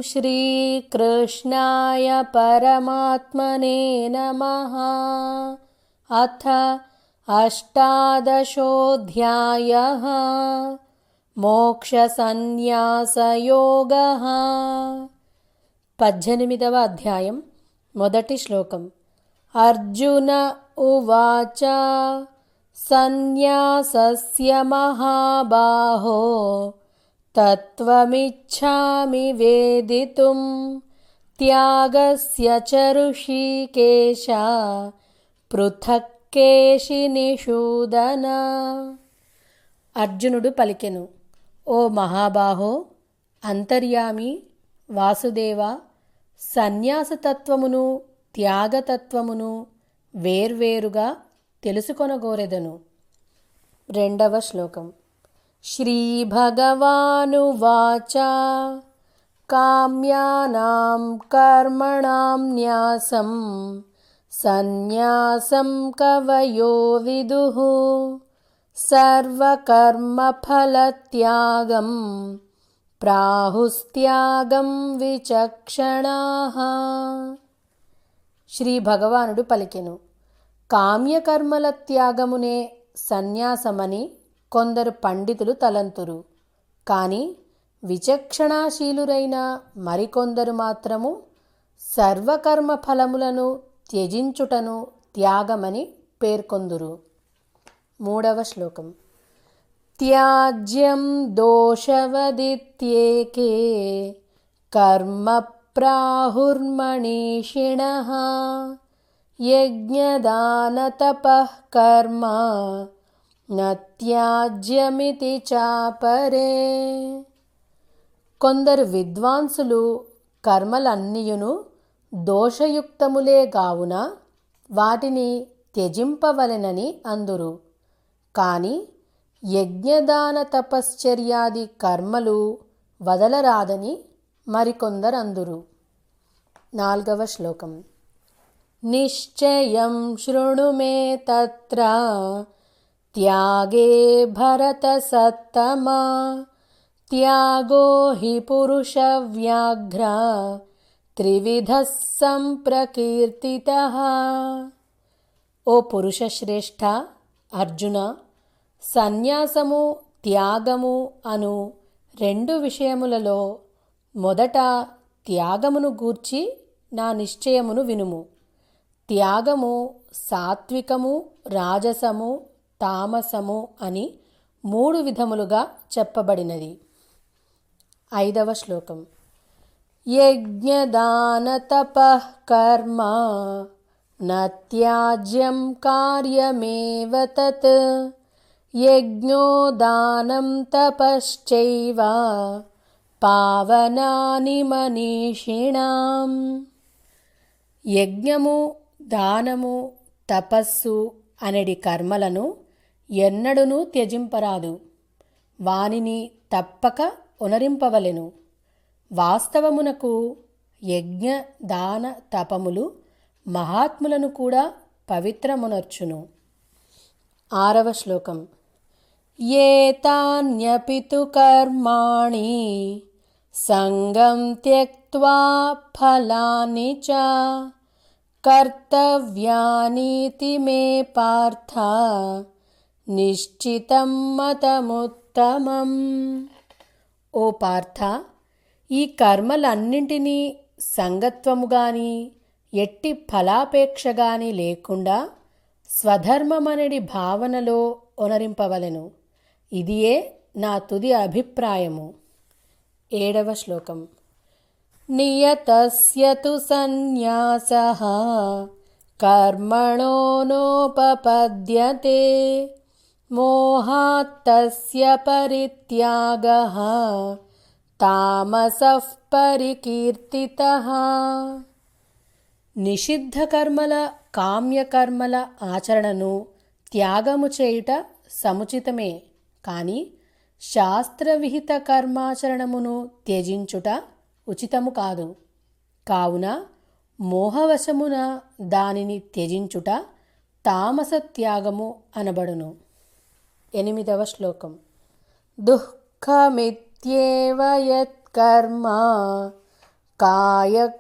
श्रीकृष्णाय परमात्मने नमः। अथ अष्टादशोऽध्यायः मोक्षसंन्यासयोगः। 18వ అధ్యాయం మొదటి శ్లోకం. అర్జున ఉవాచ సన్యాసస్య మహాబాహో తత్వమిచ్ఛామి వేదితుం త్యాగస్య చ ఋషికేశ పృథక్ కేశినిషూదన. అర్జునుడు పలికెను, ఓ మహాబాహో, అంతర్యామి వాసుదేవ, సన్యాసతత్వమును త్యాగతత్వమును వేర్వేరుగా తెలుసుకొనగోరెదను. 2వ శ్లోకం. శ్రీభగవానువాచ కామ్యానాం కర్మణాం న్యాసం సన్యాసం కవయో విదుః సర్వకర్మఫలత్యాగం ప్రాహుస్త్యాగం విచక్షణాః. శ్రీ భగవానుడు పలికెను, కామ్యకర్మల త్యాగమునే సన్యాసమని కొందరు పండితులు తలంతురు. కానీ విచక్షణాశీలురైన మరికొందరు మాత్రము సర్వకర్మ ఫలములను త్యజించుటను త్యాగమని పేర్కొందురు. 3వ శ్లోకం. త్యాజ్యం దోషవదిత్యేకే కర్మ ప్రాహుర్మణీషిణః యజ్ఞదానతపః కర్మ నత్యాజ్యమితి చాపరే. కొందరు విద్వాంసులు కర్మలన్నీయును దోషయుక్తములే గావున వాటిని త్యజింపవలెనని అందురు. కాని యజ్ఞదాన తపశ్చర్యాది కర్మలు వదలరాదని మరికొందరందురు. 4వ శ్లోకం. నిశ్చయం శృణు మే తత్ర త్యాగే భరతసత్తమా త్యాగో హి పురుషవ్యాఘ్ర త్రివిధః సంప్రకీర్తితః. ఓ పురుషశ్రేష్ఠ అర్జున, సన్యాసము త్యాగము అను 2 విషయములలో మొదట త్యాగమును గూర్చి నా నిశ్చయమును వినుము. త్యాగము సాత్వికము, రాజసము, తామసము అని 3 విధములుగా చెప్పబడినది. 5వ శ్లోకం. యజ్ఞదానతపః కర్మ నత్యాజ్యం కార్యమేవ తత్ యజ్ఞోదానం తపశ్చైవ పావనాని మనీషిణాం. యజ్ఞము, దానము, తపస్సు అనెడి కర్మలను ఎన్నడునూ త్యజింపరాదు. వానిని తప్పక ఒనరింపవలెను. వాస్తవమునకు యజ్ఞ దాన తపములు మహాత్ములను కూడా పవిత్రమునర్చును. 6వ శ్లోకం. ఏతాన్యపి తు కర్మాణి సంగం త్యక్త్వా ఫలాని చ కర్తవ్యానీతి మే పార్థ నిశ్చితం మతముత్తమం. ఓ పార్థ, ఈ కర్మలన్నింటినీ సంగత్వము గాని ఎట్టి ఫలాపేక్ష గాని లేకుండా స్వధర్మమనడి భావనలో ఒనరింపవలెను. ఇదియే నా తుది అభిప్రాయము. 7వ శ్లోకం. నియతస్య తు సన్యాసః కర్మణో నోపపద్యతే మోహాత్తస్య పరిత్యాగః తామసః పరికీర్తితః. నిషిద్ధ కర్మల, కామ్యకర్మల ఆచరణను త్యాగము చేయుట సముచితమే. కానీ శాస్త్రవిహిత కర్మాచరణమును త్యజించుట ఉచితము కాదు. కావున మోహవశమున దానిని త్యజించుట తామస త్యాగము అనబడును. 8వ శ్లోకం. దుఃఖమిత్యేవ యత్కర్మ कायक्लेशभयात्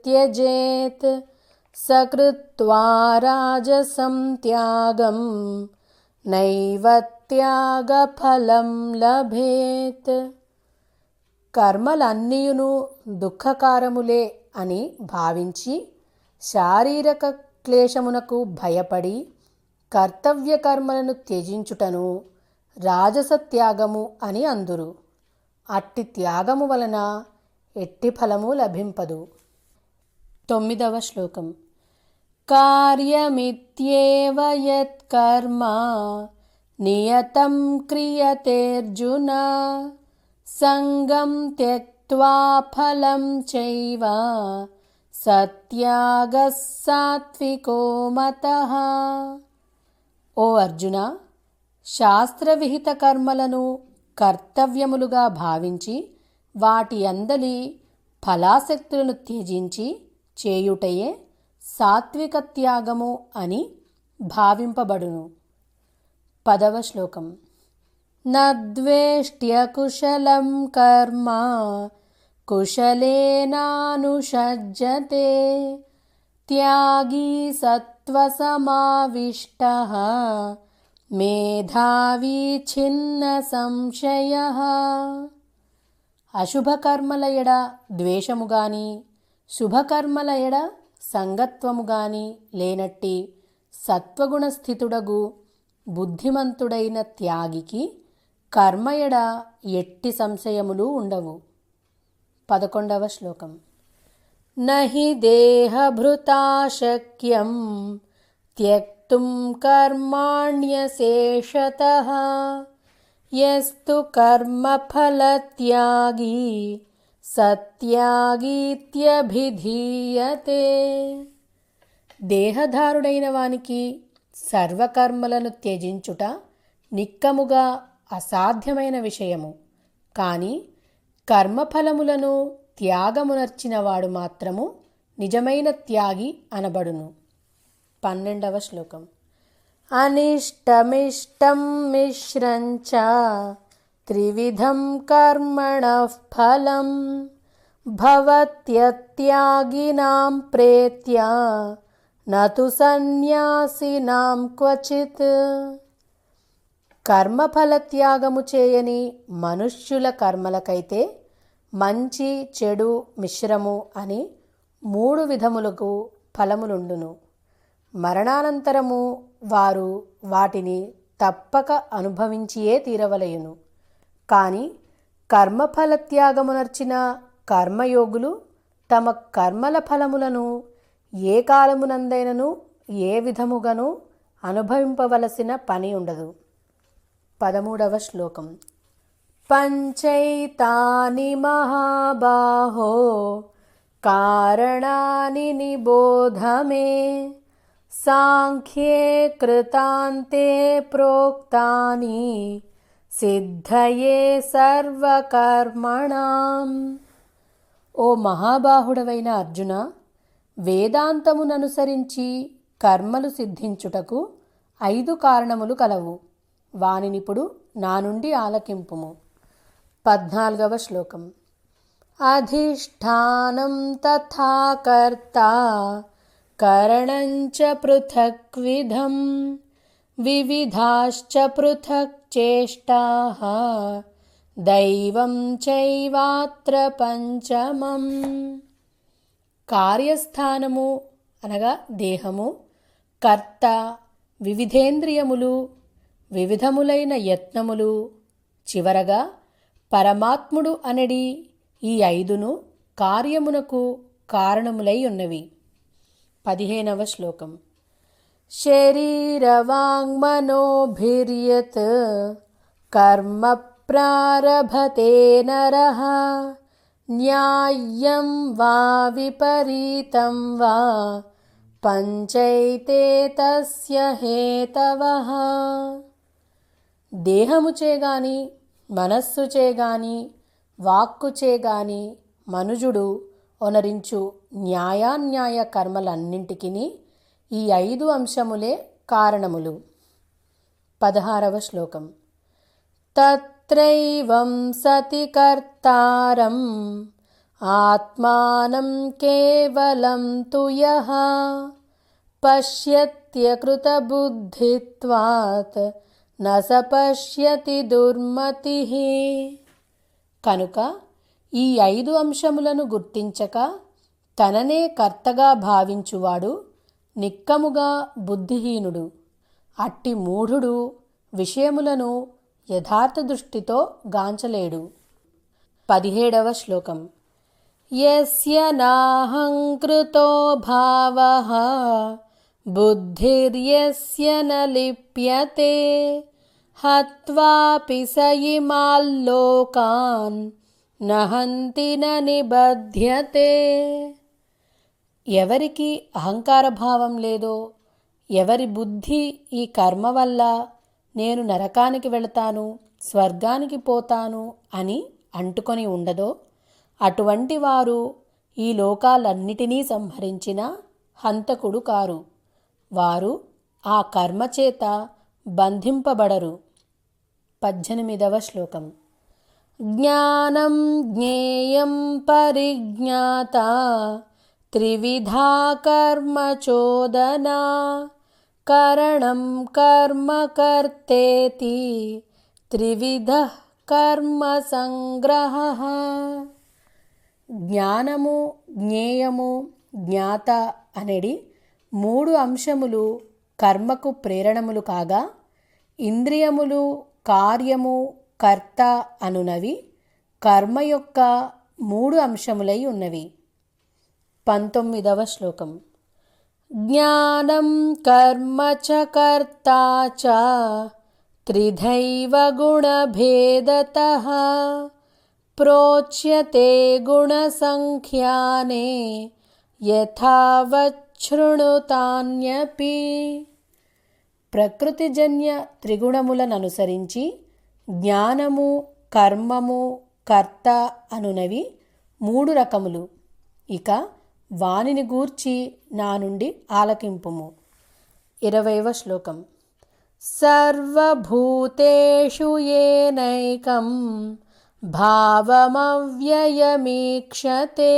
त्यजेत् सकृत्वा राजसं त्यागं नैव త్యాగఫలం లభేత్. కర్మలన్నీయును దుఃఖకారములే అని భావించి శారీరక క్లేశమునకు భయపడి కర్తవ్య కర్మలను త్యజించుటను రాజస త్యాగము అని అందురు. అట్టి త్యాగము వలన ఎట్టి ఫలము లభింపదు. 9వ శ్లోకం. కార్యమిత్యేవ యత్కర్మ నియతం క్రియతేర్జున సంగం త్యక్త్వా ఫలం చైవ సత్యాగః సాత్వికో మతః. ఓ అర్జున, శాస్త్రవిహిత కర్మలను కర్తవ్యములుగా భావించి వాటి అందలి ఫలాసక్తులను త్యజించి చేయుటయే సాత్విక త్యాగము అని భావింపబడును. 10వ శ్లోకం. నద్వేష్ట్య కుశలం కర్మ కుశలేనానుషజ్యతే త్యాగీ సత్వసమావిష్టః మేధావీ ఛిన్న సంశయః. అశుభకర్మల ఎడ ద్వేషము గాని శుభకర్మల ఎడ సంగత్వము గాని లేనట్టి సత్వగుణస్థితుడగు బుద్ధిమంతుడైన త్యాగికి కర్మ ఎడ ఎట్టి సంశయములు ఉండవు. 11వ శ్లోకం. నహి దేహభృతా శక్యం త్యక్తుం కర్మాణ్యశేషతః యస్తు కర్మఫలత్యాగీ సత్యాగీత్యభిధీయతే. దేహధారుడైన వానికి సర్వకర్మలను త్యజించుట నిక్కముగా అసాధ్యమైన విషయము. కానీ కర్మఫలములను త్యాగమునర్చినవాడు మాత్రము నిజమైన త్యాగి అనబడును. 12వ శ్లోకం. అనిష్టమిష్టం మిశ్రంచ త్రివిధం కర్మణః ఫలం భవత్యత్యాగినాం ప్రేత్య నతు సన్యాసినాం క్వచిత్. కర్మఫల త్యాగము చేయని మనుష్యుల కర్మలకైతే మంచి చెడు మిశ్రము అని 3 విధములకు ఫలములుండును. మరణానంతరము వారు వాటిని తప్పక అనుభవించియే తీరవలయును. కానీ కర్మఫల త్యాగమునర్చిన కర్మయోగులు తమ కర్మల ఫలములను ఏ కాలమునందైనను ఏ విధముగాను అనుభవింపవలసిన పని ఉండదు. 13వ శ్లోకం. పంచైతాని మహాబాహో కారణాని నిబోధ మే సాంఖ్యే కృతాంతే ప్రోక్తాని సిద్ధయే సర్వకర్మణాం. ఓ మహాబాహుడవైన అర్జున, వేదాంతముననుసరించి కర్మలు సిద్ధించుటకు 5 కారణములు కలవు. వానినిప్పుడు నా నుండి ఆలకింపుము. 14వ శ్లోకం. అధిష్టానం తథా కర్త కరణంచ పృథక్విధం వివిధాశ్చ పృథక్ చేష్టాః దైవం చైవాత్ర పంచమం. కార్యస్థానము అనగా దేహము, కర్త, వివిధేంద్రియములు, వివిధములైన యత్నములు, చివరగా పరమాత్ముడు అనడి ఈ 5ను కార్యమునకు కారణములై ఉన్నవి. 15వ శ్లోకం. శరీరవాంగ్మనోభిర్యత్ కర్మ ప్రారభతే నరః న్యాయం వా విపరీతం వా పంచైతే తస్య హేతవః. దేహముచేగాని మనస్సుచేగాని వాక్కుచేగాని మనుజుడు ఒనరించు న్యాయాన్యాయ కర్మలన్నింటికిని ఈ 5 అంశములే కారణములు. 16వ శ్లోకం. తత్ తత్రైవం సతి కర్తారం ఆత్మానం కేవలం తు యః పశ్యత్యకృతబుద్ధిత్వాత్ న స పశ్యతి దుర్మతిః. కనుక ఈ 5 అంశములను గుర్తించక తననే కర్తగా భావించువాడు నిక్కముగా బుద్ధిహీనుడు. అట్టి మూఢుడు విషయములను యథార్థ దృష్టితో గాంచలేడు. 17వ శ్లోకం. యస్య నాహంకృతో భావః బుద్ధిర్యస్య న లిప్యతే హత్వాపి స ఇమాల్లోకాన్ న హంతి న నిబధ్యతే. ఎవరికి అహంకార భావం లేదో, ఎవరి బుద్ధి ఈ కర్మ వల్ల నేను నరకానికి వెళతాను, స్వర్గానికి పోతాను అని అంటుకొని ఉండదో అటువంటి వారు ఈ లోకాలన్నిటినీ సంహరించిన హంతకుడు కారు. వారు ఆ కర్మచేత బంధింపబడరు. 18వ శ్లోకం. జ్ఞానం జ్ఞేయం పరిజ్ఞాత త్రివిధా కర్మ చోదనా కరణం కర్మ కర్తేతి త్రివిధః కర్మ సంగ్రహః. జ్ఞానము, జ్ఞేయము, జ్ఞాత అనేది 3 అంశములు కర్మకు ప్రేరణములు కాగా, ఇంద్రియములు, కార్యము, కర్త అనునవి కర్మ యొక్క 3 అంశములై ఉన్నవి. 19వ శ్లోకం. జ్ఞానం కర్మ చ కర్తా చ త్రిధైవ గుణభేదతః ప్రోచ్యతే గుణసంఖ్యానే యథావచ్ఛృణుతాన్యపి. ప్రకృతిజన్య త్రిగుణములననుసరించి జ్ఞానము, కర్మము, కర్త అనునవి 3 రకములు. ఇక వానిని గూర్చి నా నుండి ఆలకింపుము. 20వ శ్లోకం. సర్వభూతేషు ఏనైకం భావమవ్యయమీక్షతే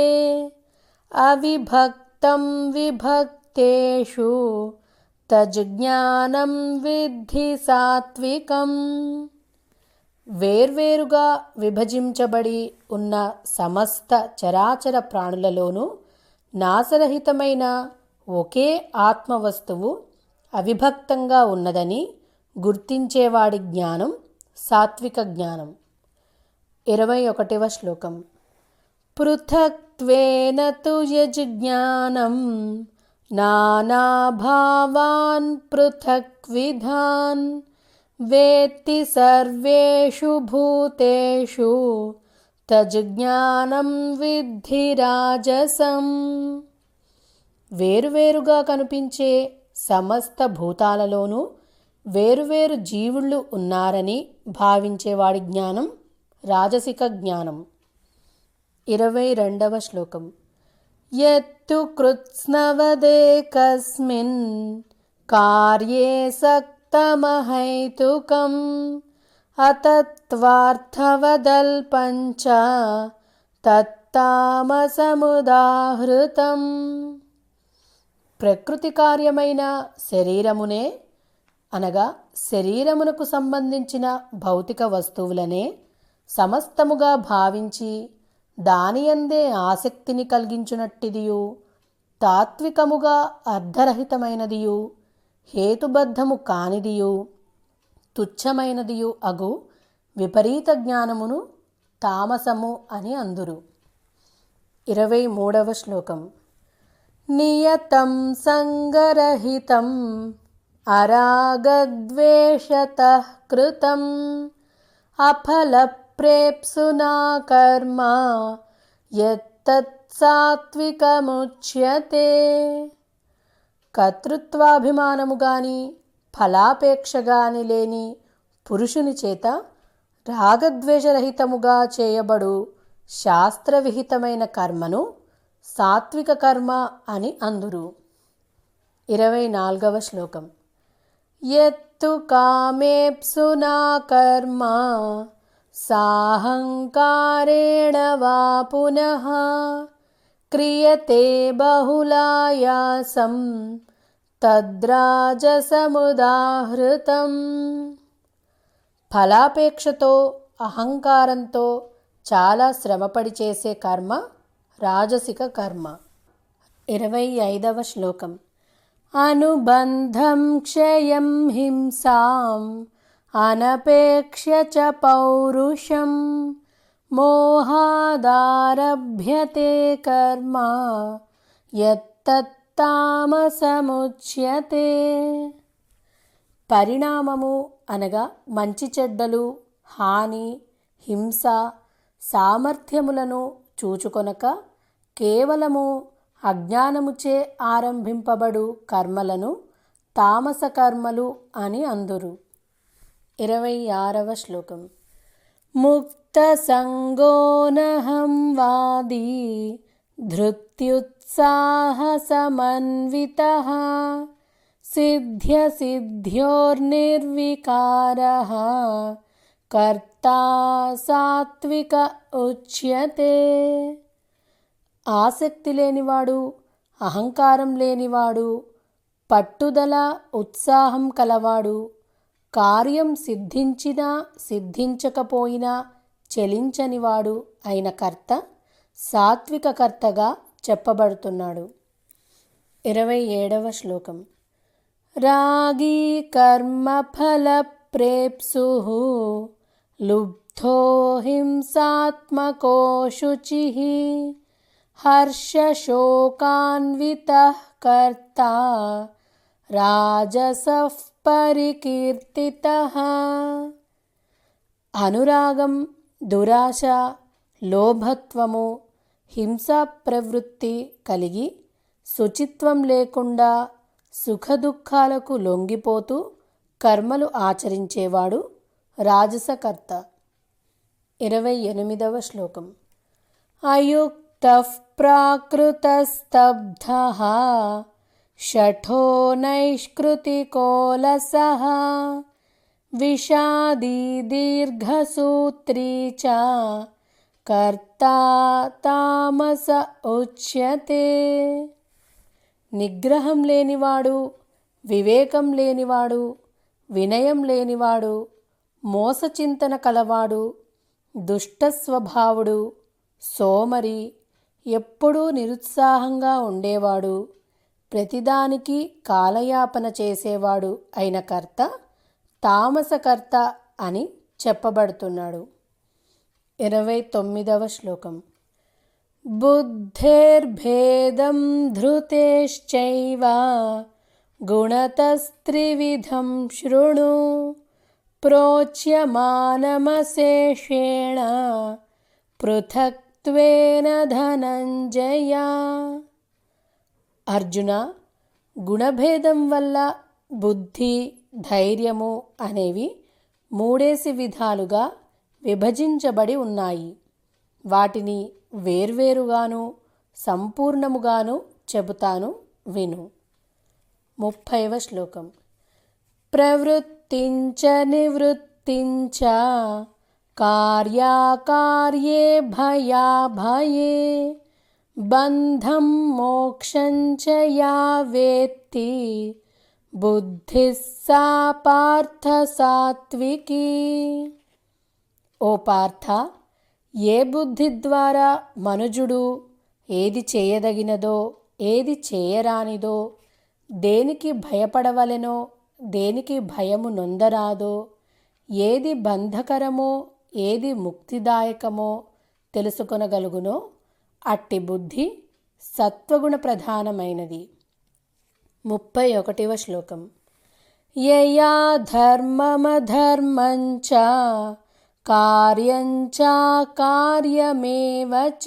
అవిభక్తం విభక్తేషు తజ్జ్ఞానం విద్ధి సాత్వికం. వేర్వేరుగా విభజించబడి ఉన్న సమస్త చరాచర ప్రాణులలోనూ నాశరహితమైన ఒకే ఆత్మవస్తువు అవిభక్తంగా ఉన్నదని గుర్తించేవాడి జ్ఞానం సాత్విక జ్ఞానం. 21వ శ్లోకం. పృథక్త్వేన తు యజ్జ్ఞానం నానాభావాన్ పృథక్విధాన్ వేత్తి సర్వేషు భూతేషు తజ్జ్ఞానం విద్ధి రాజసం. వేరువేరుగా కనిపించే సమస్త భూతాలలోనూ వేరువేరు జీవుళ్ళు ఉన్నారని భావించేవాడి జ్ఞానం రాజసిక జ్ఞానం. 22వ శ్లోకం. యత్తు కృత్స్నవదేకస్మిన్ కార్యే సక్తమహైతుకం అతత్వార్థవదల్పంచ తత్తామసముదాహృతం. ప్రకృతి కార్యమైన శరీరమునే అనగా శరీరమునకు సంబంధించిన భౌతిక వస్తువులనే సమస్తముగా భావించి దానియందే ఆసక్తిని కలిగించునట్టిదియు తాత్వికముగా అర్ధరహితమైనదియు హేతుబద్ధము కానిదియు తుచ్చమైనదియు అగు విపరీత జ్ఞానమును తామసము అని అందురు. 23వ శ్లోకం. నియతం సంగరహితం అరాగద్వేషతః కృతం అఫలప్రేప్సునా కర్మ యత్తత్ సాత్వికముచ్యతే. కర్తృత్వాభిమానము గాని ఫలాపేక్ష గాని లేని పురుషుని చేత రాగద్వేషరహితముగా చేయబడు శాస్త్రవిహితమైన కర్మను సాత్విక కర్మ అని అందురు. 24వ శ్లోకం. యత్తు కామేప్సునా కర్మ సాహంకారేణ వా పునః క్రియతే బహుళాయాసం తద్రాజసముదాహృతం. ఫలాపేక్షతో అహంకారంతో చాలా శ్రమపడి చేసే కర్మ రాజసిక కర్మ. 25వ శ్లోకం. అనుబంధం క్షయం హింసాం అనపేక్ష్య చ పౌరుషం మోహాదారభ్యతే కర్మ యత్తత్తామసముచ్యతే. పరిణామము అనగా మంచి చెడ్డలు, హాని, హింస, సామర్థ్యములను చూచుకొనక కేవలము అజ్ఞానముచే ఆరంభింపబడు కర్మలను తామస కర్మలు అని అందురు. 26వ శ్లోకం. ముక్త సంగోనహం వాదీ ధృత్యుత్సాహ సమన్వితః సిద్ధ్య సిద్ధ్యోర్నిర్వికారః కర్తా సాత్విక ఉచ్యతే. ఆసక్తి లేనివాడు, అహంకారం లేనివాడు, పట్టుదల ఉత్సాహం కలవాడు, కార్యం సిద్ధించినా సిద్ధించకపోయినా చలించనివాడు అయిన కర్త సాత్విక కర్తగా చెప్పబడుతున్నాడు. 27వ శ్లోకం. రాగీ కర్మఫల ప్రేప్సుః లుబ్ధో హింసాత్మకో శుచిః హర్షశోకాన్వితః కర్తా రాజసః పరికీర్తితః. అనురాగం, దురాశ, లోభత్వము, హింసా ప్రవృత్తి కలిగి శుచిత్వం లేకుండా సుఖదుఖాలకు లొంగిపోతూ కర్మలు ఆచరించేవాడు రాజసకర్త. 28వ శ్లోకం. అయుక్తః ప్రాకృతస్తబ్ధః షఠో నైష్కృతికోలసః విషాదీ దీర్ఘసూత్రీ చ కర్తా తామస ఉచ్యతే. నిగ్రహం లేనివాడు, వివేకం లేనివాడు, వినయం లేనివాడు, మోసచింతన కలవాడు, దుష్టస్వభావుడు, సోమరి, ఎప్పుడూ నిరుత్సాహంగా ఉండేవాడు, ప్రతిదానికి కాలయాపన చేసేవాడు అయిన కర్త తామసకర్త అని చెప్పబడుతున్నాడు. 29వ శ్లోకం. బుద్ధేర్భేదం ధృతేశ్చైవ గుణతస్త్రివిధం శృణు ప్రోచ్యమానమశేషేణ పృథక్త్వేన ధనంజయ. అర్జున, గుణభేదం వల్ల బుద్ధి, ధైర్యము అనేవి మూడేసి విధాలుగా విభజించబడి ఉన్నాయి. వాటిని వేర్వేరుగాను సంపూర్ణముగాను చెబుతాను విను. 30వ శ్లోకం. ప్రవృత్తించ నివృత్తించ కార్యాకార్యే భయాభయే బంధం మోక్షం చ యా వేత్తి బుద్ధిః సా పార్థ సాత్వికీ. ఓ పార్థ, ఏ బుద్ధి ద్వారా మనుజుడు ఏది చేయదగినదో, ఏది చేయరానిదో, దేనికి భయపడవలెనో, దేనికి భయము నొందరాదో, ఏది బంధకరమో, ఏది ముక్తిదాయకమో తెలుసుకొనగలుగునో అట్టి బుద్ధి సత్వగుణ ప్రధానమైనది. 31వ శ్లోకం. యయా ధర్మమధర్మం చ కార్యం చ కార్యమేవ చ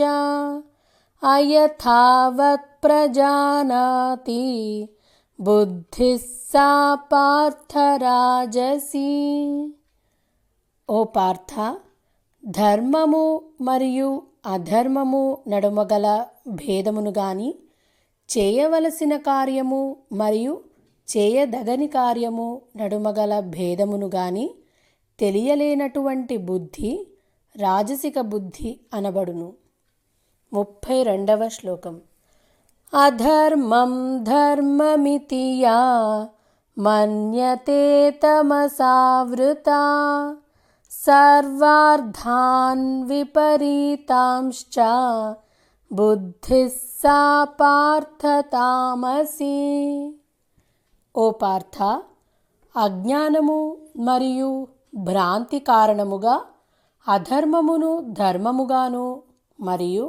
అయథావత్ ప్రజానాతి బుద్ధిః సా పార్థ రాజసీ. ఓ పార్థ, ధర్మము మరియు అధర్మము నడుమగల భేదమును గాని, చేయవలసిన కార్యము మరియు చేయదగని కార్యము నడుమగల భేదమును గాని తెలియలేనటువంటి బుద్ధి రాజసిక బుద్ధి అనబడును. 32వ శ్లోకం. అధర్మం ధర్మమితి యా మన్యతే తమసావృతా సర్వార్థాన్ విపరీతాంశ్చ బుద్ధిః సా పార్థ తామసి. ఓ పార్థ, అజ్ఞానము మరియు భ్రాంతి కారణముగా అధర్మమును ధర్మముగాను మరియు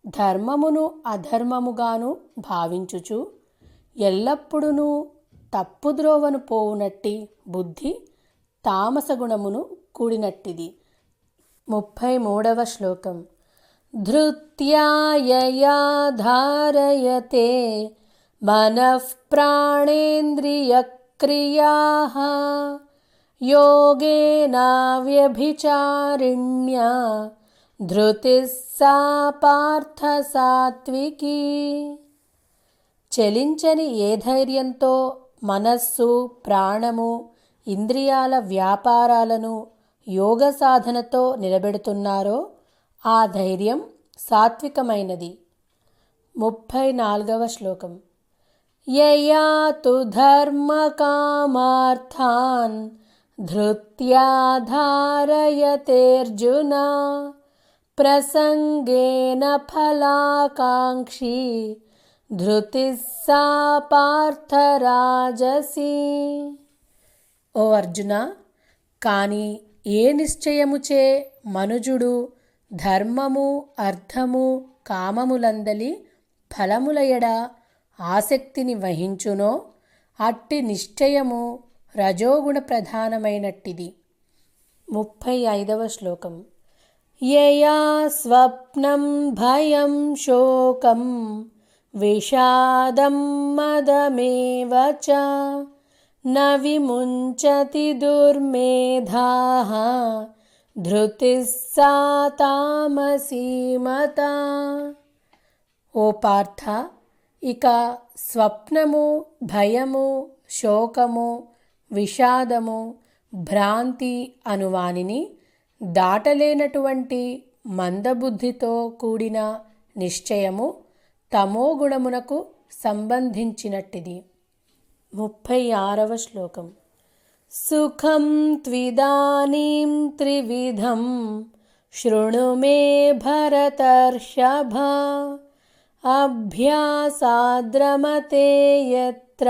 ధర్మమును అధర్మముగాను భావించుచు ఎల్లప్పుడూ తప్పుద్రోవను పోవునట్టి బుద్ధి తామసగుణమును కూడినట్టిది. 33వ శ్లోకం. ధృత్యాయయా ధారయతే మనః ప్రాణేంద్రియక్రియాః యోగేన వ్యభిచారిణ్యా ధృతిః సా పార్థ సాత్వికీ. చలించని ఏ ధైర్యంతో మనస్సు, ప్రాణము, ఇంద్రియాల వ్యాపారాలను యోగ సాధనతో నిలబెడుతున్నారో ఆ ధైర్యం సాత్వికమైనది. 34వ శ్లోకం. యయా తు ధర్మకామార్థాన్ ధృత్యా ధారయతేర్జున ప్రసంగేన ఫలాకాంక్షీ ధృతిః సా పార్థ రాజసీ. ఓ అర్జున, కానీ ఏ నిశ్చయముచే మనుజుడు ధర్మము, అర్థము, కామములందలి ఫలముల ఎడ ఆసక్తిని వహించునో అట్టి నిశ్చయము రజోగుణ ప్రధానమైనట్టిది. 35వ శ్లోకం. యయా స్వప్నం భయం శోకం విషాదం మదమేవ చ న విముంచతి దుర్మేధాః ధృతిః సా తామసీ మతా. ఓ పార్థ, ఇక స్వప్నము, భయము, శోకము, విషాదము, భ్రాంతి అనువానిని దాటలేనటువంటి మందబుద్ధితో కూడిన నిశ్చయము తమోగుణమునకు సంబంధించినట్టిది. 36వ శ్లోకం. సుఖం త్విదానీం త్రివిధం శృణు మే భరతర్షభ అభ్యాసాద్రమతే యత్ర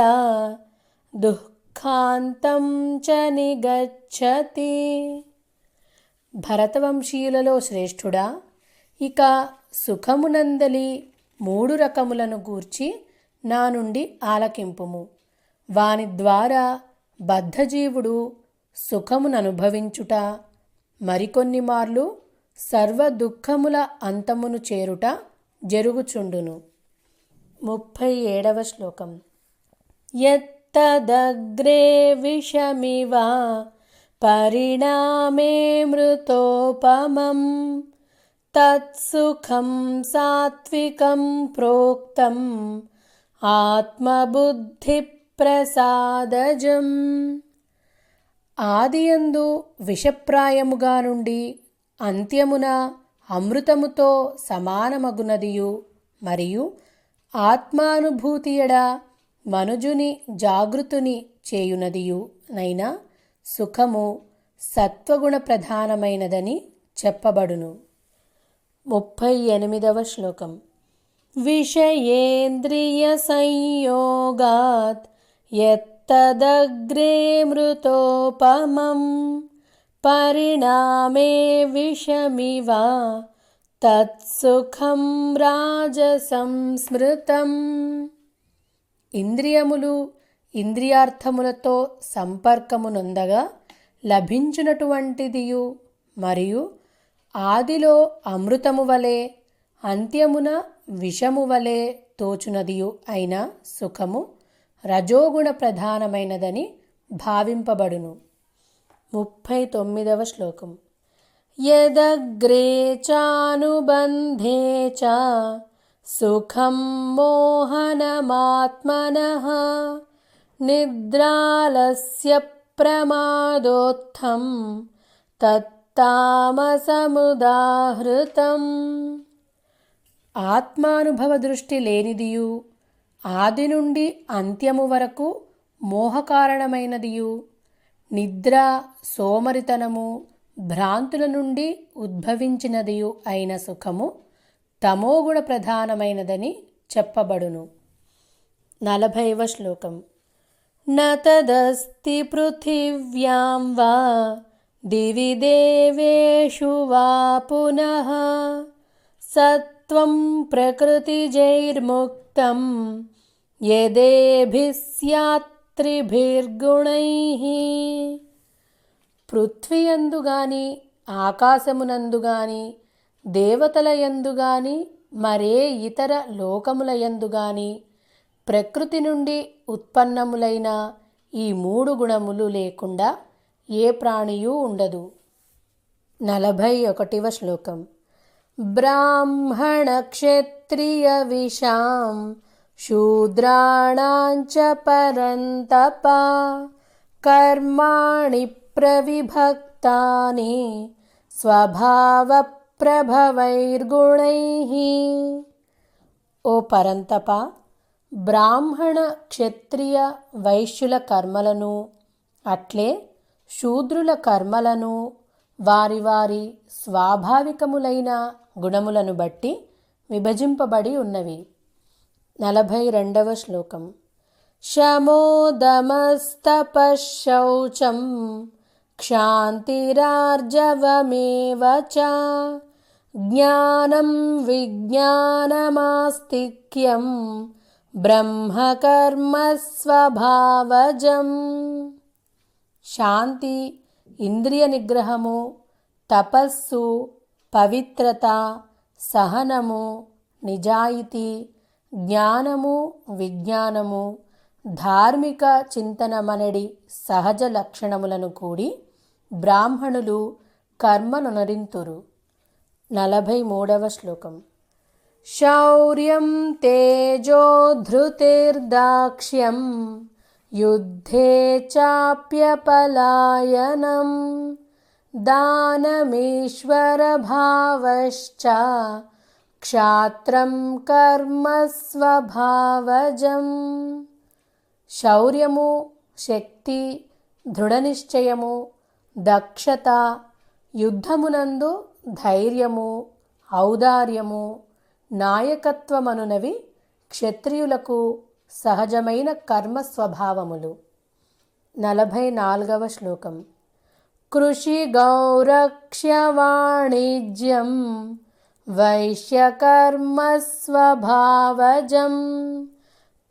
దుఃఖాంతం చ నిగచ్చతి. భరతవంశీయులలో శ్రేష్ఠుడా, ఇక సుఖమునందలి 3 రకములను గూర్చి నా నుండి ఆలకింపుము. వాని ద్వారా బద్ధజీవుడు సుఖముననుభవించుట, మరికొన్ని మార్లు సర్వ దుఃఖముల అంతమును చేరుట జరుగుచుండును. 37వ శ్లోకం. యత్తదగ్రే విషమివ పరిణామే మృతోపమం తత్సుఖం సాత్వికం ప్రోక్తం ఆత్మబుద్ధి ప్రసాదజం. ఆదియందు విషప్రాయముగా నుండి అంత్యమున అమృతముతో సమానమగునదియు మరియు ఆత్మానుభూతియడ మనుజుని జాగృతుని చేయునదియు నైనా సుఖము సత్వగుణ ప్రధానమైనదని చెప్పబడును. 38వ శ్లోకం. విషయేంద్రియ సంయోగాత్ యత్తదగ్రే మృతోపమం పరిణామే విషమివ తత్సుఖం రాజసం స్మృతం. ఇంద్రియములు ఇంద్రియార్థములతో సంపర్కమునొందగా లభించునటువంటిదియు మరియు ఆదిలో అమృతము వలె అంత్యమున విషము వలె తోచునదియు అయిన సుఖము రజోగుణ ప్రధానమైనదని భావింపబడును. 39వ శ్లోకం. యదగ్రే చానుబంధే చ సుఖం మోహనమాత్మనః నిద్రాలస్య ప్రమాదోత్థం తత్ తామసముదాహృతం. ఆత్మానుభవ దృష్టి లేనిదియు ఆది నుండి అంత్యము వరకు మోహకారణమైనదియు నిద్ర సోమరితనము భ్రాంతుల నుండి ఉద్భవించినదియు అయిన సుఖము తమోగుణ ప్రధానమైనదని చెప్పబడును. 40వ శ్లోకం. న తదస్తి పృథివ్యాం వా దివి దేవేషు వా పునః సత్వం ప్రకృతిజైర్ముక్తం యదేభిః స్యాత్ త్రిభిర్గుణైః. పృథ్వీయందు గాని ఆకాశమునందు గాని దేవతల యందు గాని మరే ఇతర లోకములయందు గాని ప్రకృతి నుండి ఉత్పన్నములైన ఈ 3 గుణములు లేకుండా ఏ ప్రాణియూ ఉండదు. 41వ శ్లోకం. బ్రాహ్మణ క్షత్రియ విషాం శూద్రాణాంచ పరంతప కర్మాణి ప్రవిభక్తాని స్వభావ ప్రభవైర్గుణైః. ఓ పరంతప, బ్రాహ్మణ క్షత్రియ వైశ్యుల కర్మలను అట్లే శూద్రుల కర్మలను వారి వారి స్వాభావికములైన గుణములను బట్టి విభజింపబడి ఉన్నవి. 42వ శ్లోకం. శమోదమస్తపశౌచం క్షాంతిరార్జవమేవ చ జ్ఞానం విజ్ఞానమాస్తిక్యం బ్రహ్మకర్మ స్వభావజం. శాంతి, ఇంద్రియ నిగ్రహము, తపస్సు, పవిత్రత, సహనము, నిజాయితీ, జ్ఞానము, విజ్ఞానము, ధార్మిక చింతనమనడి సహజ లక్షణములను కూడి బ్రాహ్మణులు కర్మనునరింతురు. 43వ శ్లోకం. శౌర్యం తేజో ధృతిర్దాక్ష్యం యుద్ధే చాప్యపలాయనం దానమీశ్వర భావశ్చ క్షాత్రం కర్మ స్వభావజం. శౌర్యము, శక్తి, దృఢనిశ్చయము, దక్షత, యుద్ధమునందు ధైర్యము, ఔదార్యము, నాయకత్వమనునవి క్షత్రియులకు సహజమైన కర్మ స్వభావములు. 44వ శ్లోకం. కృషి గౌరక్ష్య వాణిజ్యం వైశ్యకర్మ స్వభావజం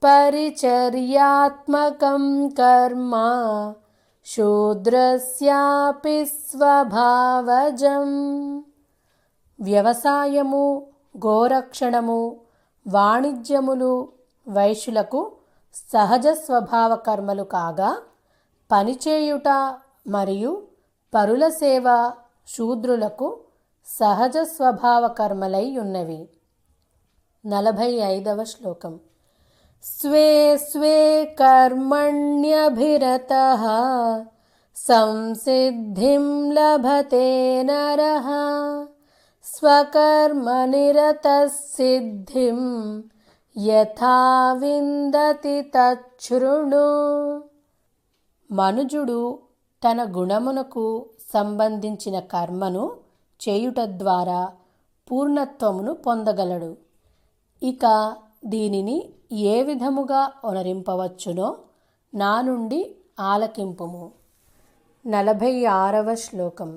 పరిచర్యాత్మకం కర్మ శూద్రస్యాపి స్వభావజం. వ్యవసాయము, గోరక్షణము, వాణిజ్యములు వైశ్యులకు సహజ స్వభావ కర్మలు కాగా పనిచేయుట మరియు పరుల సేవ శూద్రులకు సహజ స్వభావ కర్మలై ఉన్నవి. 45వ శ్లోకం. స్వే స్వే కర్మణ్యభిరతః సంసిద్ధిం లభతే నరః స్వకర్మనిరతః సిద్ధిం యథా విందతి తచ్ఛృణు. మనుజుడు తన గుణమునకు సంబంధించిన కర్మను చేయుట ద్వారా పూర్ణత్వమును పొందగలడు. ఇక దీనిని ఏ విధముగా ఒనరింపవచ్చునో నా నుండి ఆలకింపుము. 46వ శ్లోకం.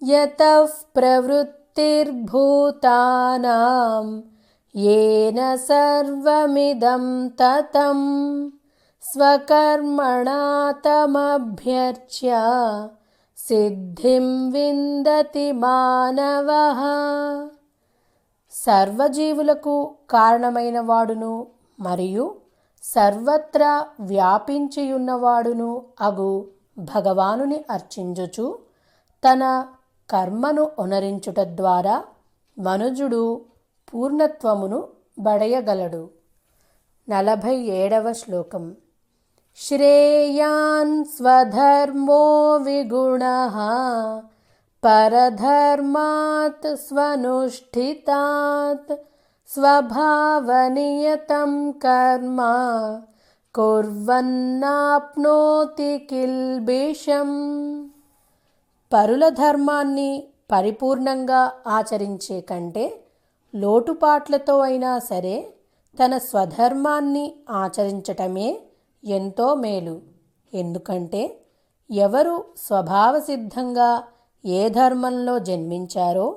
యతః ప్రవృత్తిర్భూతానాం యేన సర్వమిదం తతం స్వకర్మణా తమభ్యర్చ్య సిద్ధిం విందతి మానవః. సర్వజీవులకు కారణమైన వాడును మరియు సర్వత్రా వ్యాపించియున్నవాడును అగు భగవానుని అర్చించుచు తన కర్మను ఒనరించుట ద్వారా మనుజుడు పూర్ణత్వమును బడయగలడు. 47వ శ్లోకం. శ్రేయాన్ స్వధర్మో విగుణః परधर्मात् स्वनुष्ठितात् स्वभावनियतं कर्म కుర్వన్నాప్నోతి కిల్బిషం. పరుల ధర్మాన్ని పరిపూర్ణంగా ఆచరించే కంటే లోటుపాట్లతో అయినా సరే తన స్వధర్మాన్ని ఆచరించటమే ఎంతో మేలు. ఎందుకంటే ఎవరు స్వభావసిద్ధంగా ఏ ధర్మంలో జన్మించారో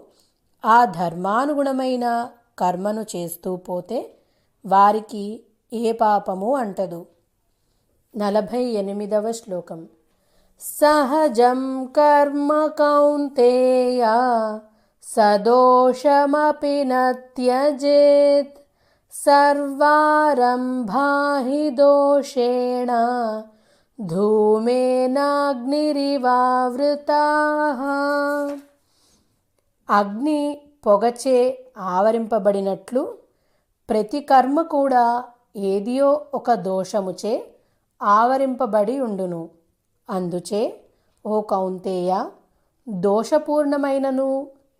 ఆ ధర్మానుగుణమైన కర్మను చేస్తూ పోతే వారికి ఏ పాపము అంటదు. 48వ శ్లోకం. సహజం కర్మ కౌంతేయ సదోషమపి న త్యజేత్ సర్వారంభా హి దోషేణ ధూమేనాగ్నిరివావృతాః. అగ్ని పొగచే ఆవరింపబడినట్లు ప్రతి కర్మ కూడా ఏదియో ఒక దోషముచే ఆవరింపబడి ఉండును. అందుచే ఓ కౌంతేయ, దోషపూర్ణమైనను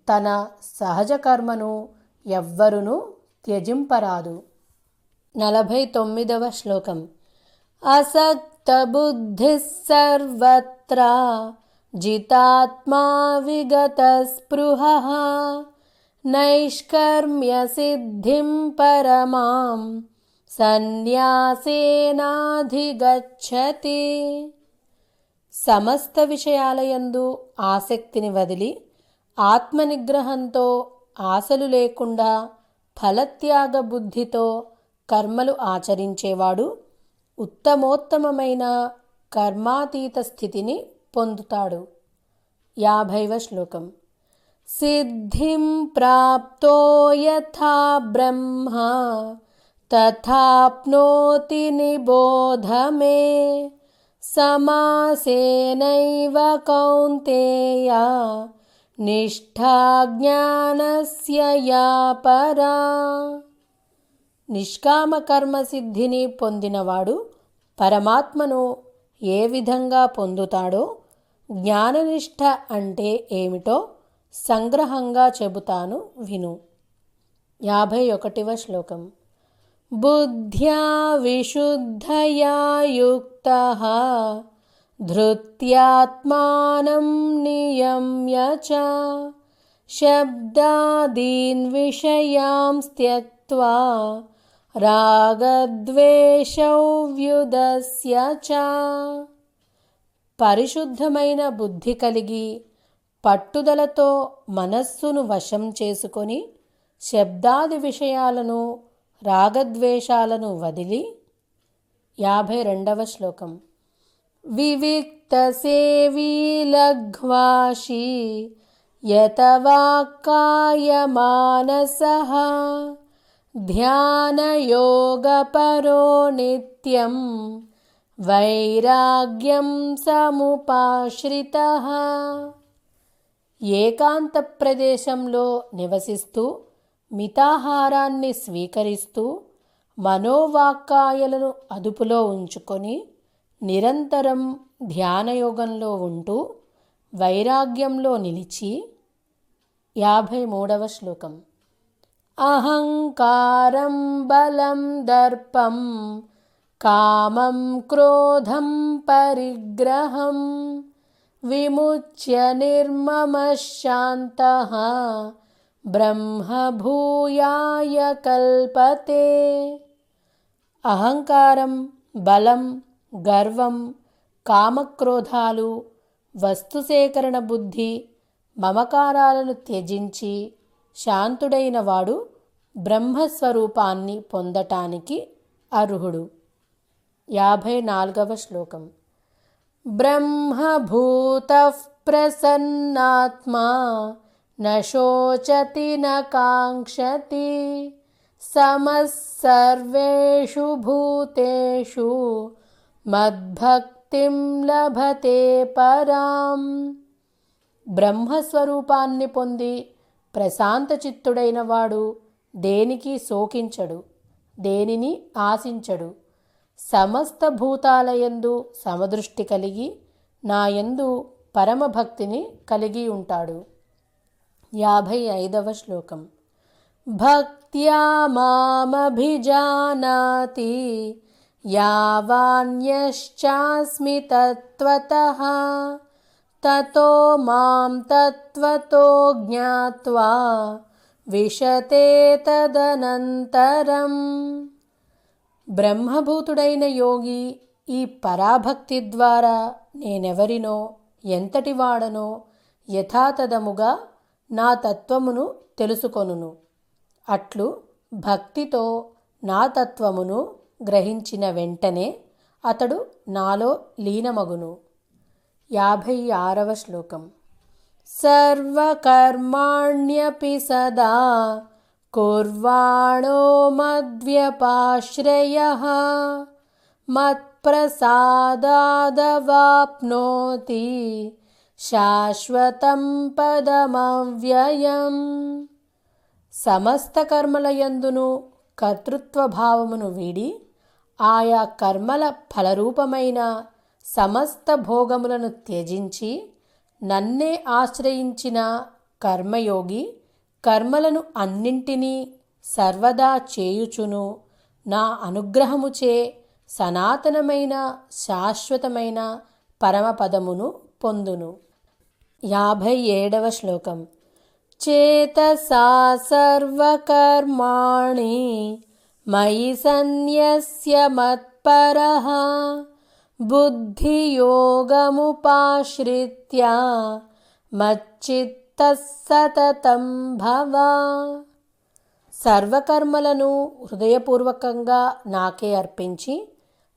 తన సహజ కర్మను ఎవ్వరునూ త్యజింపరాదు. 49వ శ్లోకం. అసక్త బుద్ధి సర్వత్రా జితాత్మా విగత స్పృహః నైష్కర్మ్య సిద్ధిం పరమాం సన్యాసేనాధిగచ్చతి. సమస్త విషయాలయందు ఆసక్తిని వదిలి ఆత్మనిగ్రహంతో ఆశలు లేకుండా ఫలత్యాగ బుద్ధితో కర్మలు ఆచరించేవాడు ఉత్తమోత్తమమైన కర్మాతీత స్థితిని పొందుతాడు. 50వ శ్లోకం. సిద్ధిం ప్రాప్తో యథా బ్రహ్మ తథాప్నోతి నిబోధ మే సమాసేనైవ కౌంతేయ నిష్ఠా జ్ఞానస్య యా పరా. నిష్కామ కర్మ సిద్ధిని పొందినవాడు పరమాత్మను ఏ విధంగా పొందుతాడో జ్ఞాననిష్ఠ అంటే ఏమిటో సంగ్రహంగా చెబుతాను విను. 51వ శ్లోకం. బుద్ధ్యా విశుద్ధయా యుక్తః ధృత్యాత్మానం నియమ్య చ శబ్దాదీన్ విషయాన్ త్యక్త్వా రాగద్వేషౌ వ్యుదస్య చ. పరిశుద్ధమైన బుద్ధి కలిగి పట్టుదలతో మనస్సును వశం చేసుకొని శబ్దాది విషయాలను రాగద్వేషాలను వదిలి. 52వ శ్లోకం. వివిక్త సేవీ లఘ్వాషీ యతవాక్కాయ మానసః ధ్యానయోగపరో నిత్యం వైరాగ్యం సముపాశ్రితః. ఏకాంత ప్రదేశంలో నివసిస్తూ మితాహారాన్ని స్వీకరిస్తూ మనోవాక్కాయలను అదుపులో ఉంచుకొని నిరంతరం ధ్యానయోగంలో ఉంటూ వైరాగ్యంలో నిలిచి. 53వ శ్లోకం. అహంకారం బలం దర్పం కామం క్రోధం పరిగ్రహం విముచ్య నిర్మమః శాంతః బ్రహ్మభూయాయ కల్పతే. అహంకారం, బలం, గర్వం, కామక్రోధాలు, వస్తుసేకరణ బుద్ధి, మమకారాలను త్యజించి శాంతుడైన వాడు బ్రహ్మస్వరూపాన్ని పొందటానికి అర్హుడు. 54వ శ్లోకం. బ్రహ్మభూతః ప్రసన్నాత్మా న శోచతి న కాంక్షతి సమః సర్వేషు భూతేషు మద్భక్తిం లభతే పరాం. బ్రహ్మస్వరూపాన్ని పొంది ప్రశాంత చిత్తుడైన వాడు దేనికి శోకించడు, దేనిని ఆశించడు. సమస్త భూతాలయందు సమదృష్టి కలిగి నాయందు పరమభక్తిని కలిగి ఉంటాడు. 55వ శ్లోకం. భక్త్యా మామభిజానాతి యావాన్యశ్చాస్మి తత్వతః తతో మాం తత్వతో జ్ఞాత్వా విశతే తదనంతరం. బ్రహ్మభూతుడైన యోగి ఈ పరాభక్తి ద్వారా నేనెవరినో ఎంతటి వాడనో యథాతథముగా నా తత్వమును తెలుసుకొనును. అట్లు భక్తితో నా తత్వమును గ్రహించిన వెంటనే అతడు నాలో లీనమగును. 56వ శ్లోకం. సర్వకర్మాణ్యపి సదా కుర్వాణో మద్వ్యపాశ్రయః మత్ప్రసాదాదవాప్నోతి శాశ్వతం పదమవ్యయం. సమస్త కర్మలయందును కర్తృత్వ భావమును వీడి ఆయా కర్మల ఫలరూపమైన సమస్త భోగములను త్యజించి నన్నే ఆశ్రయించిన కర్మయోగి కర్మలను అన్నింటినీ సర్వదా చేయుచును నా అనుగ్రహముచే సనాతనమైన శాశ్వతమైన పరమపదమును పొందును. 57వ శ్లోకం. చేతసా సర్వకర్మాణి మయి సన్యస్య మత్పరః బుద్ధియోగముపాశ్రిత్య మచ్చిత్తః సతతం భవ. సర్వకర్మలను హృదయపూర్వకంగా నాకే అర్పించి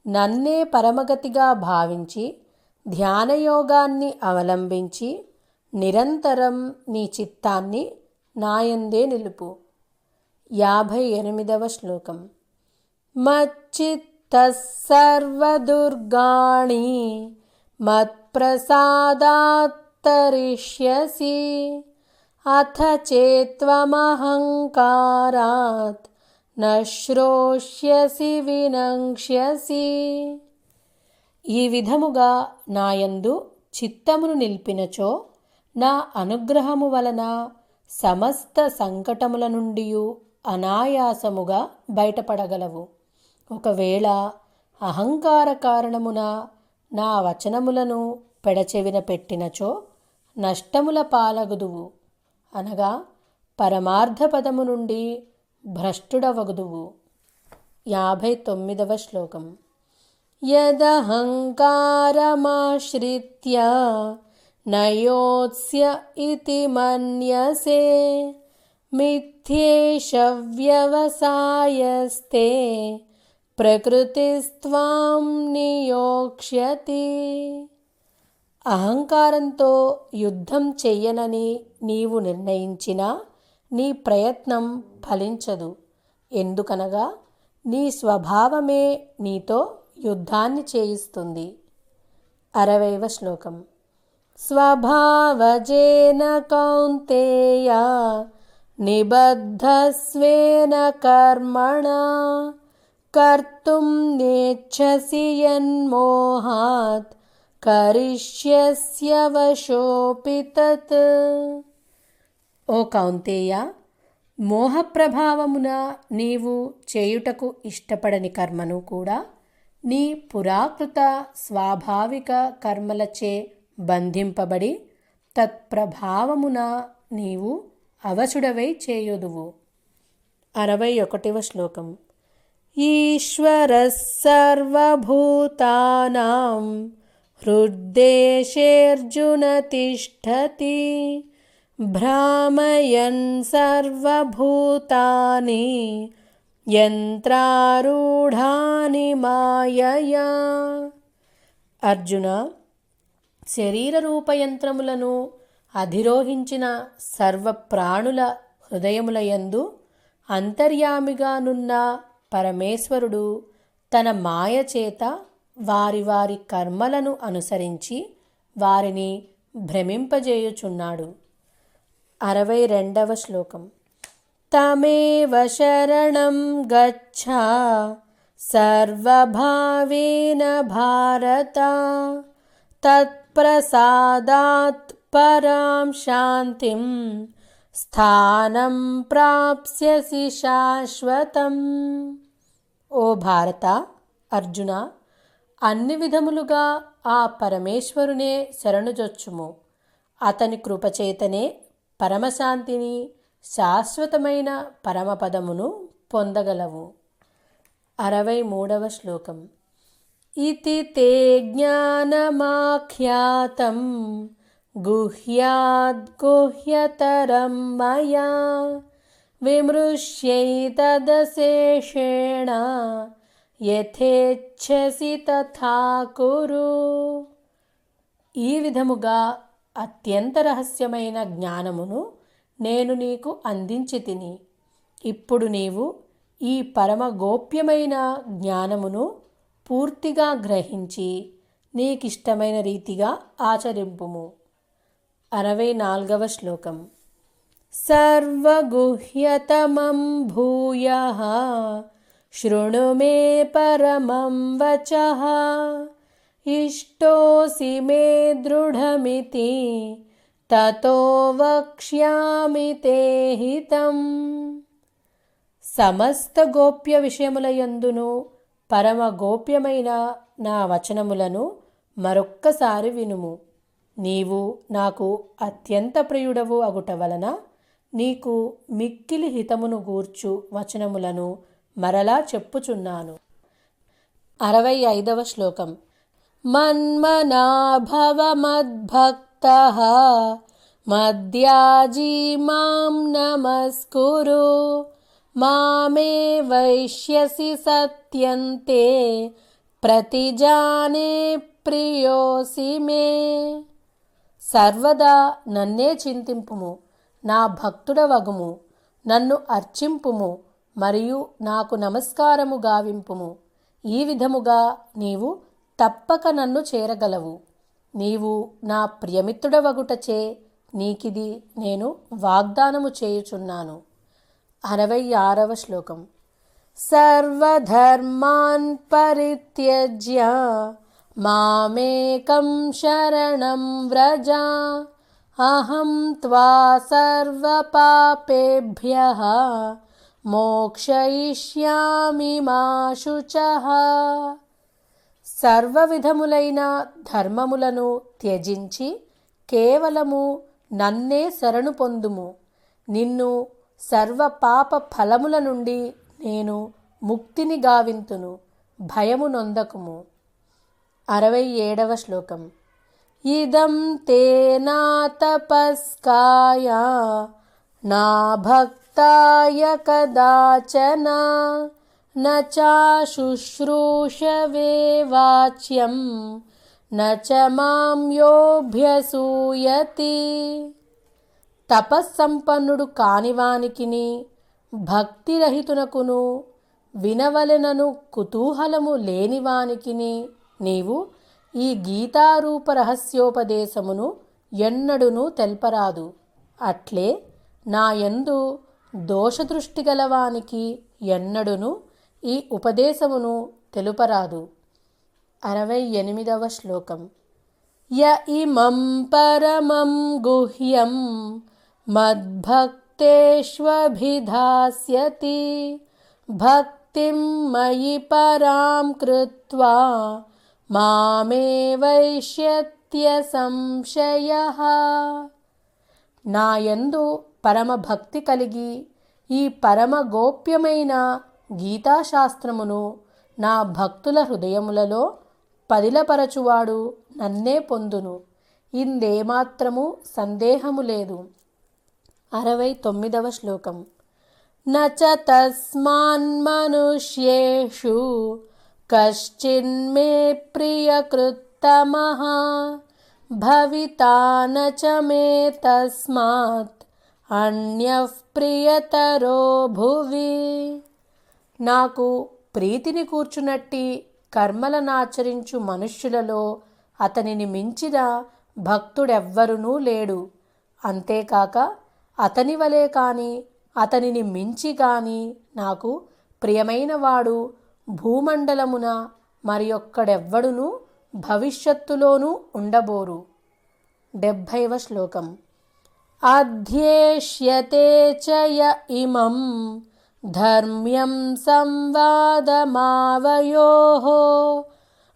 నన్నే పరమగతిగా భావించి ధ్యానయోగాన్ని అవలంబించి నిరంతరం నీ చిత్తాన్ని నాయందే నిలుపు. 58వ శ్లోకం. మచ్చిత్తః సర్వదుర్గాణి మత్ప్రసాదాత్ తరిష్యసి అథ చేత్వమహంకారాత్ నశ్రోష్యసి వినంక్ష్యసి. ఈ విధముగా నాయందు చిత్తమును నిలిపినచో నా అనుగ్రహము వలన సమస్త సంకటముల నుండి అనాయాసముగా బయటపడగలవు. ఒకవేళ అహంకార కారణమున నా వచనములను పెడచెవిన పెట్టినచో నష్టముల పాలగుదువు, అనగా పరమార్థ పదము నుండి భ్రష్టుడవగుదువు. 59వ శ్లోకం. యదహంకారమాశ్రిత్య నయోత్స్య ఇతి మన్యసే మిథ్యేష వ్యవసాయస్తే ప్రకృతిస్త్వాం నియోక్ష్యతి. అహంకారంతో యుద్ధం చెయ్యనని నీవు నిర్ణయించినా నీ ప్రయత్నం ఫలించదు. ఎందుకనగా నీ స్వభావమే నీతో యుద్ధాన్ని చేయిస్తుంది. 60వ శ్లోకం. స్వభావజేన కౌంతేయ నిబద్ధస్వేన కర్మణా కర్తుం నేచ్ఛసి యన్మోహాత్ కరిష్యస్య వశోపి తత్. ఓ కౌంతేయ, మోహప్రభావమున నీవు చేయుటకు ఇష్టపడని కర్మను కూడా నీ పురాకృత స్వాభావిక కర్మలచే బంధింపబడి తత్ప్రభావమున నీవు అవశుడవై చేయుదువు. 61వ శ్లోకం. ఈశ్వరః సర్వభూతానాం హృద్దేశేర్జున తిష్ఠతి భ్రామయన్ సర్వభూతాని యంత్రారూఢాని మాయయా. అర్జున, శరీర రూపయంత్రములను అధిరోహించిన సర్వప్రాణుల హృదయములయందు అంతర్యామిగానున్న పరమేశ్వరుడు తన మాయ చేత వారి వారి కర్మలను అనుసరించి వారిని భ్రమింపజేయుచున్నాడు. 62వ శ్లోకం. తమేవ శరణం గచ్చ సర్వభావేన భారత తత్ప్రసాదాద్ ప్రసాదాత్ పరాం శాంతిం స్థానం ప్రాప్స్యసి శాశ్వతం. ఓ భారత, అర్జున, అన్ని విధములుగా ఆ పరమేశ్వరునే శరణుజొచ్చుము. అతని కృపచేతనే పరమశాంతిని, శాశ్వతమైన పరమపదమును పొందగలవు. 63వ శ్లోకం. ఇతి తే జ్ఞానమాఖ్యాతం గుహ్యాద్గుహ్యతరం మయా విమృశ్యైతదశేషేణ యథేచ్ఛసి తథా కురు. ఈ విధముగా అత్యంత రహస్యమైన జ్ఞానమును నేను నీకు అందించి తిని. ఇప్పుడు నీవు ఈ పరమ గోప్యమైన జ్ఞానమును పూర్తిగా గ్రహించి నీకిష్టమైన రీతిగా ఆచరింపుము. 64వ శ్లోకం. సర్వగుహ్యతమం భూయః శృణు మే పరమం వచః ఇష్టోసి మే దృఢమితి తతో వక్ష్యామి తే హితం. సమస్త గోప్య విషయములయందును పరమ గోప్యమైన నా వచనములను మరొక్కసారి వినుము. నీవు నాకు అత్యంత ప్రియుడవు అగుట వలన నీకు మిక్కిలి హితమును గూర్చు వచనములను మరలా చెప్పుచున్నాను. 65వ శ్లోకం. మన్మనా భవ మద్భక్తః మద్యాజీ మాం నమస్కురు మామే వైష్యసి సత్యంతే ప్రతిజానే ప్రియోసి మే. సర్వదా నన్నే చింతింపుము, నా భక్తుడవగుము, నన్ను అర్చింపుము మరియు నాకు నమస్కారము గావింపుము. ఈ విధముగా నీవు తప్పక నన్ను చేరగలవు. నీవు నా ప్రియమిత్రుడవగుటచే నీకిది నేను వాగ్దానము చేయుచున్నాను. 66వ శ్లోకం. సర్వధర్మాన్ పరిత్యజ్య మామేకం శరణం వ్రజ అహం త్వా సర్వపాపేభ్యః మోక్షయిష్యామి మా శుచః. సర్వవిధములైన ధర్మములను త్యజించి కేవలము నన్నే శరణు పొందుము. నిన్ను సర్వ పాప ఫలముల నుండి నేను ముక్తిని గావింతును. భయము నొందకుము. 67వ శ్లోకం. ఇదం తే నా తపస్కాయ నా భక్తాయ కదాచన న చాశుశ్రూషవే వాచ్యం న చ మాం యోభ్యసూయతి. తపస్సంపన్నుడు కానివానికిని భక్తిరహితునకును వినవలెనను కుతూహలము లేనివానికిని నీవు ఈ గీతారూప రహస్యోపదేశమును ఎన్నడునూ తెల్పరాదు. అట్లే నాయందు దోషదృష్టి గలవానికి ఎన్నడును ఈ ఉపదేశమును తెలుపరాదు. 68వ శ్లోకం. య ఇమం పరమం గుహ్యం మద్భక్తేష్వభిధాస్యతి భక్తిం మయి పరాం కృత్వా మామే వైష్యత్య సంశయః. నాయందు పరమ భక్తి కలిగి ఈ పరమ గోప్యమైన గీతాశాస్త్రమును నా భక్తుల హృదయములలో పదిలపరచువాడు నన్నే పొందును. ఇందేమాత్రము సందేహము లేదు. 69వ శ్లోకం. నచ తస్మాన్మనుష్యేషు కశ్చిన్మే ప్రియకృత్తమః భవితా నచ మే తస్మాత్ అన్యః ప్రియతరో భువి. నాకు ప్రీతిని కూర్చునట్టి కర్మలనాచరించు మనుష్యులలో అతనిని మించిన భక్తుడెవ్వరునూ లేడు. అంతేకాక అతని వలె కాని అతనిని మించి కాని నాకు ప్రియమైన వాడు భూమండలమున మరియొక్కడెవ్వడునూ భవిష్యత్తులోనూ ఉండబోరు. 70వ శ్లోకం. అధ్యేష్యతే చ య ఇమం ధర్మ్యం సంవాదమావయోః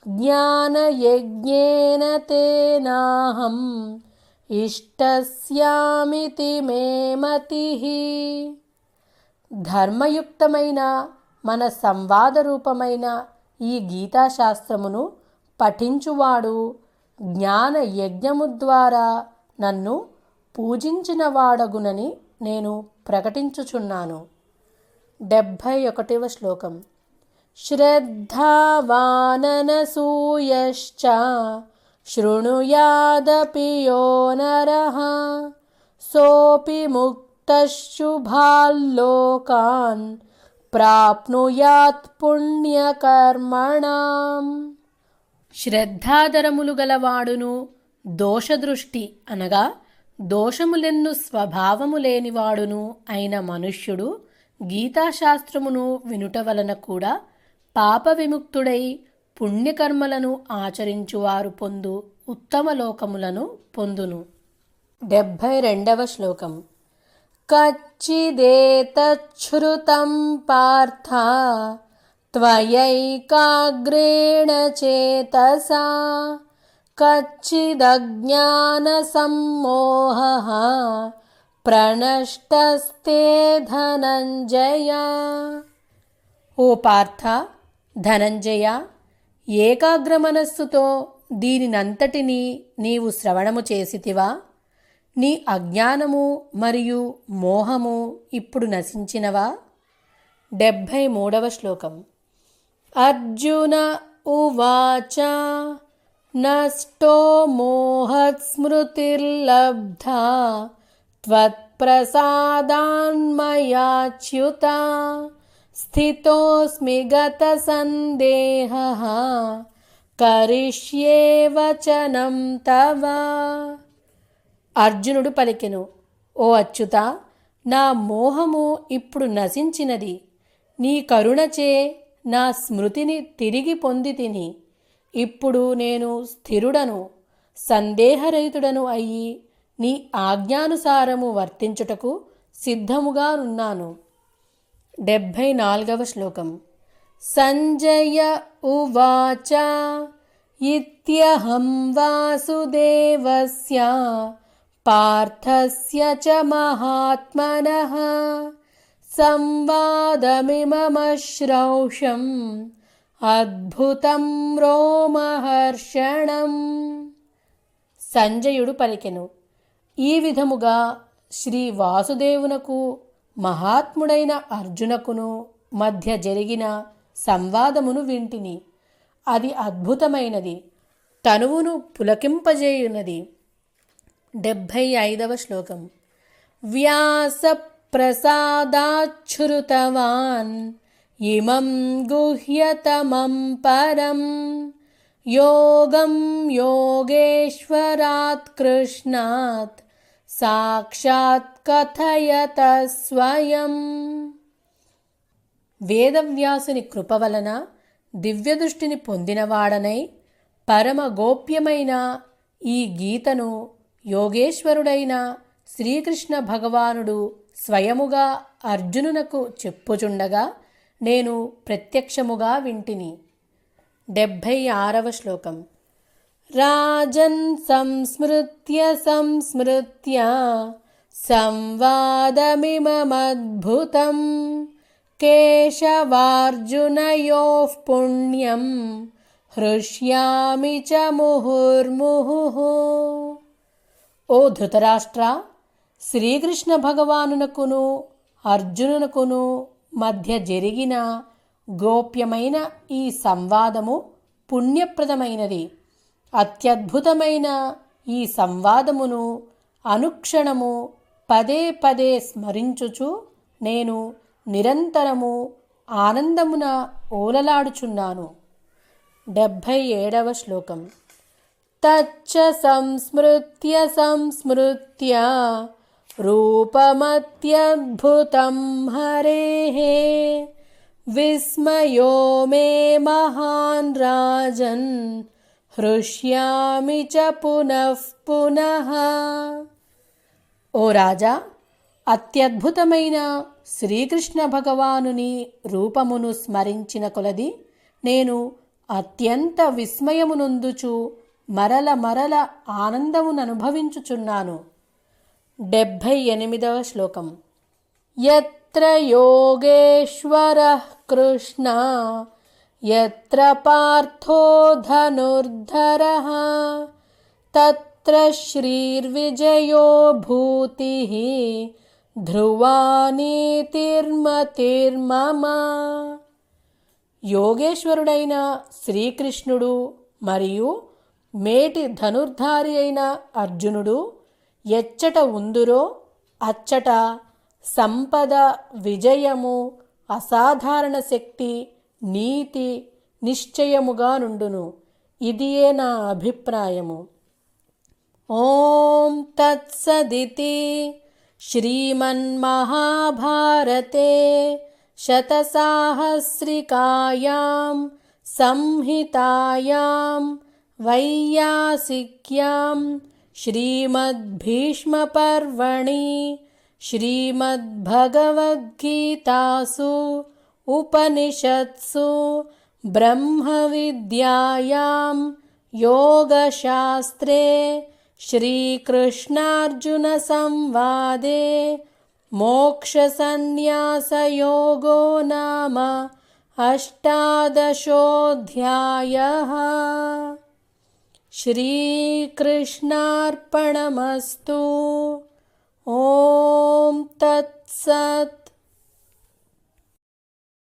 జ్ఞానయజ్ఞేన తేనాహం ఇష్టస్యామితి మే మతిః. ధర్మయుక్తమైన మన సంవాద రూపమైన ఈ గీతాశాస్త్రమును పఠించువాడు జ్ఞాన యజ్ఞము ద్వారా నన్ను పూజించిన వాడగునని నేను ప్రకటించుచున్నాను. 71వ శ్లోకం. శ్రద్ధావాననసూయశ్చ శృణుయాదపి యో నరః సోపి ముక్తశుభాల్లోకాన్ ప్రాప్నుయాత్ పుణ్యకర్మణాం. శ్రద్ధాధరములు గలవాడును దోషదృష్టి అనగా దోషములెన్ను స్వభావము లేనివాడును అయిన మనుష్యుడు గీతాశాస్త్రమును వినుట వలన కూడా పాప విముక్తుడై పుణ్యకర్మలను ఆచరించువారు పొందు ఉత్తమ లోకములను పొందును. 72వ శ్లోకం. కచ్చిదేతచ్ఛ్రుతం పార్థ త్వయైకాగ్రేణ చేతసా కచ్చిదజ్ఞానసమ్మోహః ప్రణష్టస్తే ధనంజయ. ఓ పార్థ, ధనంజయ, ఏకాగ్ర మనస్సుతో దీనినంతటినీ నీవు శ్రవణము చేసితివా? నీ అజ్ఞానము మరియు మోహము ఇప్పుడు నశించినవా? 73వ శ్లోకం. అర్జున ఉవాచ నష్టో మోహస్మృతిర్లబ్ధా త్వత్ప్రసాదాన్మయాచ్యుత స్థితోస్మి గత సందేహః కరిష్యే వచనం తవ. అర్జునుడు పలికెను, ఓ అచ్యుత, నా మోహము ఇప్పుడు నశించినది. నీ కరుణచే నా స్మృతిని తిరిగి పొందితిని. ఇప్పుడు నేను స్థిరుడను, సందేహరహితుడను అయ్యి నీ ఆజ్ఞానుసారము వర్తించుటకు సిద్ధముగా ఉన్నాను. 74వ శ్లోకం. సంజయ ఉవాచ ఇత్యహం వాసుదేవస్య పార్థస్య చ మహాత్మనః సంవాదమిమమశ్రౌషం అద్భుతం రోమహర్షణం. సంజయుడు పలికెను, ఈ విధముగా శ్రీ వాసుదేవునకు మహాత్ముడైన అర్జునకును మధ్య జరిగిన సంవాదమును వింటిని. అది అద్భుతమైనది, తనువును పులకింపజేయునది. 75వ శ్లోకం. వ్యాస ప్రసాదాచ్ఛ్రుతవాన్ ఇమం గుహ్యతమం పరం యోగం యోగేశ్వరాత్ కృష్ణాత్ సాక్షాత్ కథయత స్వయం. వేదవ్యాసుని కృప వలన దివ్యదృష్టిని పొందినవాడనై పరమ గోప్యమైన ఈ గీతను యోగేశ్వరుడైన శ్రీకృష్ణ భగవానుడు స్వయముగా అర్జునునకు చెప్పుచుండగా నేను ప్రత్యక్షముగా వింటిని. 76వ శ్లోకం. రాజన్ సంస్మృత్య సంస్మృత్య సంవాదమిమమద్భుతం కేశవార్జునయోః పుణ్యం హృష్యామి చ ముహుర్ముహుః. ఓ ధృతరాష్ట్ర, శ్రీకృష్ణ భగవానునకును అర్జునునకును మధ్య జరిగిన గోప్యమైన ఈ సంవాదము పుణ్యప్రదమైనది. అత్యద్భుతమైన ఈ సంవాదమును అనుక్షణము పదే పదే స్మరించుచు నేను నిరంతరము ఆనందమున ఓలలాడుచున్నాను. 77వ శ్లోకం. తచ్చ సంస్మృత్య సంస్మృత్య రూపమత్యద్భుతం హరేః విస్మయో మే మహాన్ రాజన్ హృష్యామి చ పునః పునః. ఓ రాజా, అత్యద్భుతమైన శ్రీకృష్ణ భగవానుని రూపమును స్మరించిన కొలది నేను అత్యంత విస్మయమునొందుచు మరల మరల ఆనందముననుభవించుచున్నాను. 78వ శ్లోకం. యత్ర యోగేశ్వరః కృష్ణ యత్ర పార్థో ధనుర్ధరః తత్ర శ్రీర్విజయో భూతిః ధ్రువా నీతిర్మతిర్మమ. యోగేశ్వరుడైన శ్రీకృష్ణుడు మరియు మేటి ధనుర్ధారి అయిన అర్జునుడు ఎచ్చట ఉందురో అచ్చట సంపద, విజయము, అసాధారణ శక్తి, నీతి నిశ్చయముగా నుండును. ఇదియే నా అభిప్రాయము. ఓం తత్సదితి. శ్రీమన్మహాభారతే శతసాహస్రికాయాం సంహితాయాం వైయాసిక్యాం శ్రీమద్భీష్మపర్వణి శ్రీమద్భగవద్గీతాసు ఉపనిషత్సు బ్రహ్మవిద్యాయాం యోగశాస్త్రే శ్రీకృష్ణార్జున సంవాదే మోక్షసన్యాసయోగో నామ అష్టాదశోऽధ్యాయః. శ్రీకృష్ణార్పణమస్తు. ఓం తత్సత్.